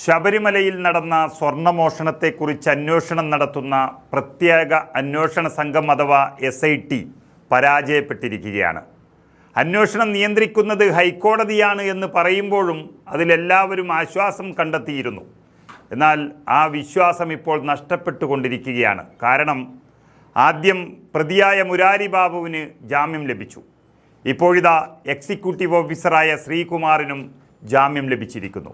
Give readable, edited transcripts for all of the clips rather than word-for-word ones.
ശബരിമലയിൽ നടന്ന സ്വർണ്ണമോഷണത്തെക്കുറിച്ച് അന്വേഷണം നടത്തുന്ന പ്രത്യേക അന്വേഷണ സംഘം അഥവാ SIT പരാജയപ്പെട്ടിരിക്കുകയാണ്. അന്വേഷണം നിയന്ത്രിക്കുന്നത് ഹൈക്കോടതിയാണ് എന്ന് പറയുമ്പോഴും അതിലെല്ലാവരും ആശ്വാസം കണ്ടെത്തിയിരുന്നു. എന്നാൽ ആ വിശ്വാസം ഇപ്പോൾ നഷ്ടപ്പെട്ടുകൊണ്ടിരിക്കുകയാണ്. കാരണം ആദ്യം പ്രതിയായ മുരാരി ബാബുവിന് ജാമ്യം ലഭിച്ചു. ഇപ്പോഴിതാ എക്സിക്യൂട്ടീവ് ഓഫീസറായ ശ്രീകുമാറിനും ജാമ്യം ലഭിച്ചിരിക്കുന്നു.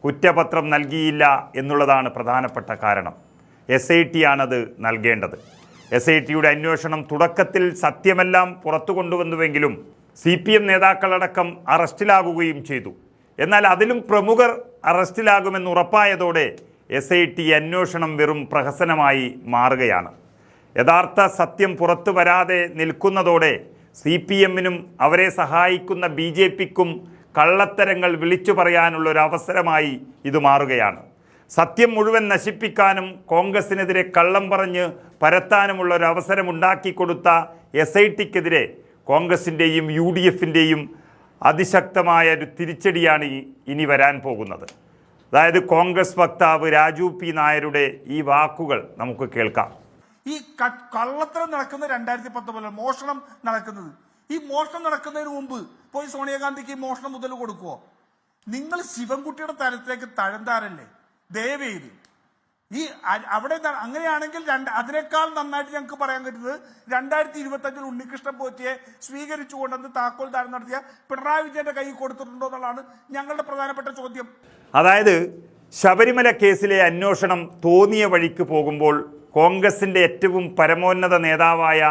കുറ്റപത്രം നൽകിയില്ല എന്നുള്ളതാണ് പ്രധാനപ്പെട്ട കാരണം. SIT ആണത് നൽകേണ്ടത്. SITയുടെ അന്വേഷണം തുടക്കത്തിൽ സത്യമെല്ലാം പുറത്തു കൊണ്ടുവന്നുവെങ്കിലും CPM നേതാക്കളടക്കം അറസ്റ്റിലാകുകയും ചെയ്തു. എന്നാൽ അതിലും പ്രമുഖർ അറസ്റ്റിലാകുമെന്ന് ഉറപ്പായതോടെ SIT അന്വേഷണം വെറും പ്രഹസനമായി മാറുകയാണ്. യഥാർത്ഥ സത്യം പുറത്തു വരാതെ നിൽക്കുന്നതോടെ CPMനും അവരെ സഹായിക്കുന്ന BJPക്കും കള്ളത്തരങ്ങൾ വിളിച്ചു പറയാനുള്ള ഒരു അവസരമായി ഇത് മാറുകയാണ്. സത്യം മുഴുവൻ നശിപ്പിക്കാനും കോൺഗ്രസിനെതിരെ കള്ളം പറഞ്ഞ് പരത്താനുമുള്ള ഒരു അവസരം ഉണ്ടാക്കിക്കൊടുത്ത SITക്കെതിരെ കോൺഗ്രസിൻ്റെയും UDFൻ്റെയും അതിശക്തമായ ഒരു തിരിച്ചടിയാണ് ഇനി വരാൻ പോകുന്നത്. അതായത് കോൺഗ്രസ് വക്താവ് രാജു P. നായരുടെ ഈ വാക്കുകൾ നമുക്ക് കേൾക്കാം. ഈ കള്ളത്തരം നടക്കുന്ന 2019 മോഷണം നടക്കുന്നത്, ഈ മോഷണം നടക്കുന്നതിന് മുമ്പ് പോയി സോണിയാഗാന്ധിക്ക് ഈ മോഷണം മുതൽ കൊടുക്കുവോ? നിങ്ങൾ ശിവൻകുട്ടിയുടെ തരത്തിലേക്ക് തഴന്താരല്ലേ? ദയവേത് ഈ അവിടെ അങ്ങനെയാണെങ്കിൽ അതിനേക്കാൾ നന്നായിട്ട് ഞങ്ങൾക്ക് പറയാൻ പറ്റുന്നത് 2025 ഉണ്ണികൃഷ്ണൻ പോറ്റിയെ സ്വീകരിച്ചുകൊണ്ടെന്ന് താക്കോൽദാനം നടത്തിയ പിണറായി വിജയന്റെ കയ്യിൽ കൊടുത്തിട്ടുണ്ടോ എന്നുള്ളതാണ് ഞങ്ങളുടെ പ്രധാനപ്പെട്ട ചോദ്യം. അതായത് ശബരിമല കേസിലെ അന്വേഷണം തോന്നിയ വഴിക്ക് പോകുമ്പോൾ കോൺഗ്രസിൻ്റെ ഏറ്റവും പരമോന്നത നേതാവായ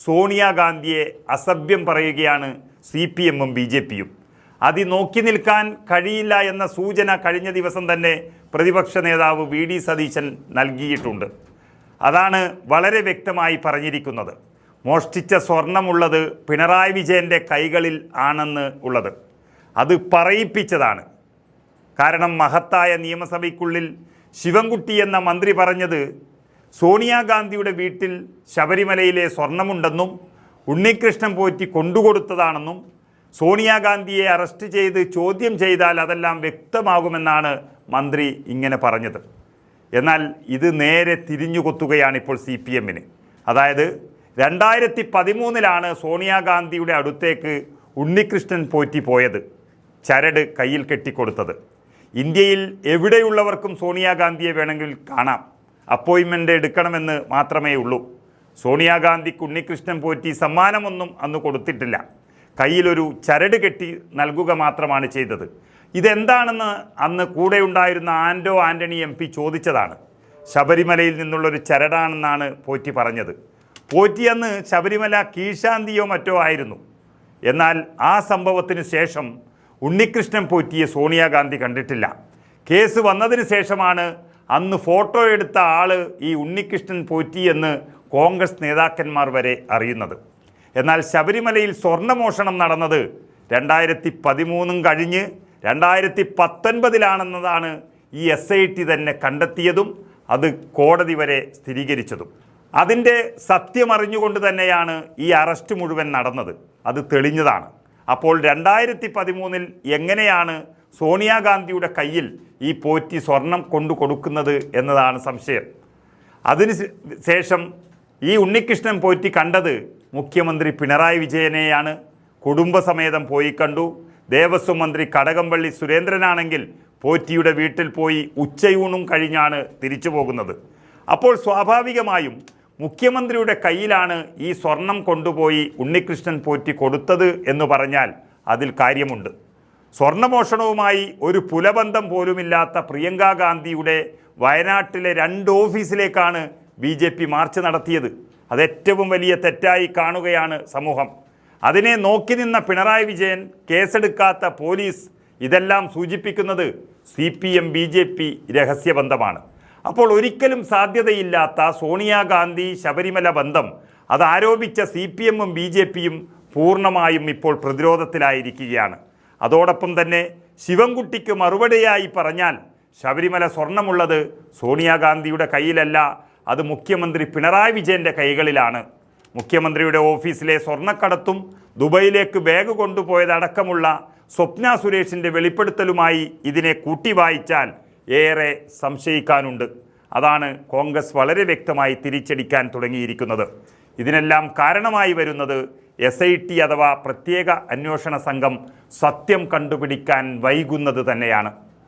സോണിയാഗാന്ധിയെ അസഭ്യം പറയുകയാണ് CPMും BJPയും. അത് നോക്കി നിൽക്കാൻ കഴിയില്ല എന്ന സൂചന കഴിഞ്ഞ ദിവസം തന്നെ പ്രതിപക്ഷ നേതാവ് VD സതീശൻ നൽകിയിട്ടുണ്ട്. അതാണ് വളരെ വ്യക്തമായി പറഞ്ഞിരിക്കുന്നത്. മോഷ്ടിച്ച സ്വർണമുള്ളത് പിണറായി വിജയൻ്റെ കൈകളിൽ ആണെന്ന് ഉള്ളത്. അത് പറയിപ്പിച്ചതാണ്. കാരണം മഹത്തായ നിയമസഭയ്ക്കുള്ളിൽ ശിവൻകുട്ടി എന്ന മന്ത്രി പറഞ്ഞത് സോണിയാഗാന്ധിയുടെ വീട്ടിൽ ശബരിമലയിലെ സ്വർണമുണ്ടെന്നും ഉണ്ണികൃഷ്ണൻ പോറ്റി കൊണ്ടുകൊടുത്തതാണെന്നും സോണിയാഗാന്ധിയെ അറസ്റ്റ് ചെയ്ത് ചോദ്യം ചെയ്താൽ അതെല്ലാം വ്യക്തമാകുമെന്നാണ് മന്ത്രി ഇങ്ങനെ പറഞ്ഞത്. എന്നാൽ ഇത് നേരെ തിരിഞ്ഞുകൊത്തുകയാണ് ഇപ്പോൾ CPMന്. അതായത് 2013 സോണിയാഗാന്ധിയുടെ അടുത്തേക്ക് ഉണ്ണികൃഷ്ണൻ പോറ്റി പോയത്, ചരട് കയ്യിൽ കെട്ടിക്കൊടുത്തത്. ഇന്ത്യയിൽ എവിടെയുള്ളവർക്കും സോണിയാഗാന്ധിയെ വേണമെങ്കിൽ കാണാം, അപ്പോയിൻമെൻ്റ് എടുക്കണമെന്ന് മാത്രമേ ഉള്ളൂ. സോണിയാഗാന്ധിക്ക് ഉണ്ണികൃഷ്ണൻ പോറ്റി സമ്മാനമൊന്നും അന്ന് കൊടുത്തിട്ടില്ല. കയ്യിലൊരു ചരട് കെട്ടി നൽകുക മാത്രമാണ് ചെയ്തത്. ഇതെന്താണെന്ന് അന്ന് കൂടെയുണ്ടായിരുന്ന ആൻ്റണി MP ചോദിച്ചതാണ്. ശബരിമലയിൽ നിന്നുള്ളൊരു ചരടാണെന്നാണ് പോറ്റി പറഞ്ഞത്. പോറ്റി അന്ന് ശബരിമല കീഴ്ശാന്തിയോ മറ്റോ ആയിരുന്നു. എന്നാൽ ആ സംഭവത്തിന് ശേഷം ഉണ്ണികൃഷ്ണൻ പോറ്റിയെ സോണിയാഗാന്ധി കണ്ടിട്ടില്ല. കേസ് വന്നതിന് ശേഷമാണ് അന്ന് ഫോട്ടോ എടുത്ത ആള് ഈ ഉണ്ണികൃഷ്ണൻ പോറ്റി എന്ന് കോൺഗ്രസ് നേതാക്കന്മാർ വരെ അറിയുന്നത്. എന്നാൽ ശബരിമലയിൽ സ്വർണ്ണമോഷണം നടന്നത് 2013 കഴിഞ്ഞ് 2019 ഈ SIT തന്നെ കണ്ടെത്തിയതും അത് കോടതി വരെ സ്ഥിരീകരിച്ചതും. അതിൻ്റെ സത്യമറിഞ്ഞുകൊണ്ട് തന്നെയാണ് ഈ അറസ്റ്റ് മുഴുവൻ നടന്നത്. അത് തെളിഞ്ഞതാണ്. അപ്പോൾ 2013 എങ്ങനെയാണ് സോണിയാഗാന്ധിയുടെ കയ്യിൽ ഈ പോറ്റി സ്വർണം കൊണ്ടു കൊടുക്കുന്നത് എന്നതാണ് സംശയം. അതിന് ശേഷം ഈ ഉണ്ണികൃഷ്ണൻ പോറ്റി കണ്ടത് മുഖ്യമന്ത്രി പിണറായി വിജയനെയാണ്. കുടുംബസമേതം പോയി കണ്ടു. ദേവസ്വം മന്ത്രി കടകംപള്ളി സുരേന്ദ്രനാണെങ്കിൽ പോറ്റിയുടെ വീട്ടിൽ പോയി ഉച്ചയൂണും കഴിഞ്ഞാണ് തിരിച്ചു പോകുന്നത്. അപ്പോൾ സ്വാഭാവികമായും മുഖ്യമന്ത്രിയുടെ കയ്യിലാണ് ഈ സ്വർണം കൊണ്ടുപോയി ഉണ്ണികൃഷ്ണൻ പോറ്റി കൊടുത്തത് എന്ന് പറഞ്ഞാൽ അതിൽ കാര്യമുണ്ട്. സ്വർണ്ണമോഷണവുമായി ഒരു പുലബന്ധം പോലുമില്ലാത്ത പ്രിയങ്കാ ഗാന്ധിയുടെ വയനാട്ടിലെ 2 ഓഫീസിലേക്കാണ് BJP മാർച്ച് നടത്തിയത്. അതേറ്റവും വലിയ തെറ്റായി കാണുകയാണ് സമൂഹം. അതിനെ നോക്കി നിന്ന പിണറായി വിജയൻ, കേസെടുക്കാത്ത പോലീസ്, ഇതെല്ലാം സൂചിപ്പിക്കുന്നത് CPM BJP രഹസ്യബന്ധമാണ്. അപ്പോൾ ഒരിക്കലും സാധ്യതയില്ലാത്ത സോണിയാഗാന്ധി ശബരിമല ബന്ധം അത് ആരോപിച്ച CPMും BJPയും പൂർണ്ണമായും ഇപ്പോൾ പ്രതിരോധത്തിലായിരിക്കുകയാണ്. അതോടൊപ്പം തന്നെ ശിവൻകുട്ടിക്ക് മറുപടിയായി പറഞ്ഞാൽ ശബരിമല സ്വർണമുള്ളത് സോണിയാഗാന്ധിയുടെ കയ്യിലല്ല, അത് മുഖ്യമന്ത്രി പിണറായി വിജയൻ്റെ കൈകളിലാണ്. മുഖ്യമന്ത്രിയുടെ ഓഫീസിലെ സ്വർണ്ണക്കടത്തും ദുബൈയിലേക്ക് ബാഗ് കൊണ്ടുപോയതടക്കമുള്ള സ്വപ്ന സുരേഷിൻ്റെ വെളിപ്പെടുത്തലുമായി ഇതിനെ കൂട്ടി വായിച്ചാൽ ഏറെ സംശയിക്കാനുണ്ട്. അതാണ് കോൺഗ്രസ് വളരെ വ്യക്തമായി തിരിച്ചടിക്കാൻ തുടങ്ങിയിരിക്കുന്നത്. ഇതിനെല്ലാം കാരണമായി വരുന്നത് SIT അഥവാ പ്രത്യേക അന്വേഷണ സംഘം സത്യം കണ്ടുപിടിക്കാൻ വൈകുന്നത് തന്നെയാണ്.